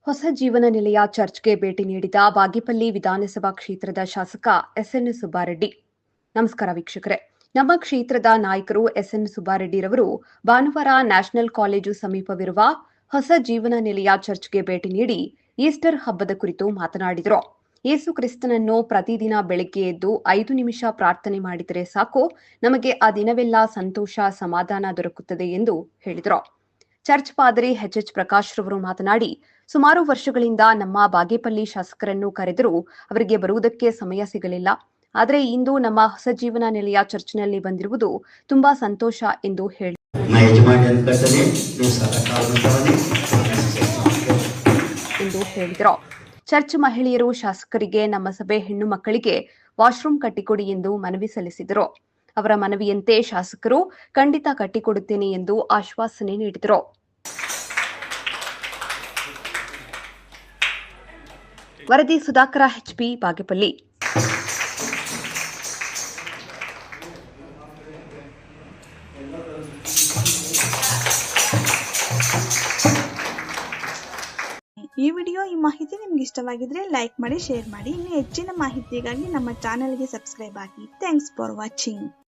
ಹೊಸ ಜೀವನ ನಿಲಯ ಚರ್ಚ್ಗೆ ಭೇಟಿ ನೀಡಿದ ಬಾಗೇಪಲ್ಲಿ ವಿಧಾನಸಭಾ ಕ್ಷೇತ್ರದ ಶಾಸಕ ಎಸ್ಎನ್ ಸುಬ್ಬಾರೆಡ್ಡಿ. ನಮಸ್ಕಾರ ವೀಕ್ಷಕರೇ. ನಮ್ಮ ಕ್ಷೇತ್ರದ ನಾಯಕರು ಎಸ್ಎನ್ ಸುಬ್ಬಾರೆಡ್ಡಿರವರು ಭಾನುವಾರ ನ್ಯಾಷನಲ್ ಕಾಲೇಜು ಸಮೀಪವಿರುವ ಹೊಸ ಜೀವನ ನಿಲಯ ಚರ್ಚ್ಗೆ ಭೇಟಿ ನೀಡಿ ಈಸ್ಟರ್ ಹಬ್ಬದ ಕುರಿತು ಮಾತನಾಡಿದರು. ಯೇಸು ಕ್ರಿಸ್ತನನ್ನು ಪ್ರತಿದಿನ ಬೆಳಗ್ಗೆ ಎದ್ದು 5 ನಿಮಿಷ ಪ್ರಾರ್ಥನೆ ಮಾಡಿದರೆ ಸಾಕು, ನಮಗೆ ಆ ದಿನವೆಲ್ಲ ಸಂತೋಷ, ಸಮಾಧಾನ ದೊರಕುತ್ತದೆ ಎಂದು ಹೇಳಿದರು. ಚರ್ಚ್ ಪಾದರಿ ಎಚ್ ಪ್ರಕಾಶ್ ರವರು ಮಾತನಾಡಿ, ಸುಮಾರು ವರ್ಷಗಳಿಂದ ನಮ್ಮ ಬಾಗೇಪಲ್ಲಿ ಶಾಸಕರನ್ನು ಕರೆದರೂ ಅವರಿಗೆ ಬರುವುದಕ್ಕೆ ಸಮಯ ಸಿಗಲಿಲ್ಲ. ಆದರೆ ಇಂದು ನಮ್ಮ ಹೊಸ ಜೀವನ ನಿಲಯ ಚರ್ಚ್ನಲ್ಲಿ ಬಂದಿರುವುದು ತುಂಬಾ ಸಂತೋಷ ಎಂದು ಹೇಳಿದರು. ಚರ್ಚ್ ಮಹಿಳೆಯರು ಶಾಸಕರಿಗೆ ನಮ್ಮ ಸಭೆ ಹೆಣ್ಣು ಮಕ್ಕಳಿಗೆ ವಾಶ್ರೂಮ್ ಕಟ್ಟಿಕೊಡಿ ಎಂದು ಮನವಿ ಸಲ್ಲಿಸಿದರು. ಅವರ ಮನವಿಯಂತೆ ಶಾಸಕರು ಖಂಡಿತ ಕಟ್ಟಿಕೊಡುತ್ತೇನೆ ಎಂದು ಆಶ್ವಾಸನೆ ನೀಡಿದರು. ವರದಿ ಸುಧಾಕರ ಎಚ್ಪಿ, ಬಾಗೇಪಲ್ಲಿ. ಈ ವಿಡಿಯೋ, ಈ ಮಾಹಿತಿ ನಿಮ್ಗೆ ಇಷ್ಟವಾಗಿದ್ರೆ ಲೈಕ್ ಮಾಡಿ, ಶೇರ್ ಮಾಡಿ. ಇನ್ನು ಹೆಚ್ಚಿನ ಮಾಹಿತಿಗಾಗಿ ನಮ್ಮ ಚಾನೆಲ್ಗೆ ಸಬ್ಸ್ಕ್ರೈಬ್ ಆಗಿ. Thanks for watching.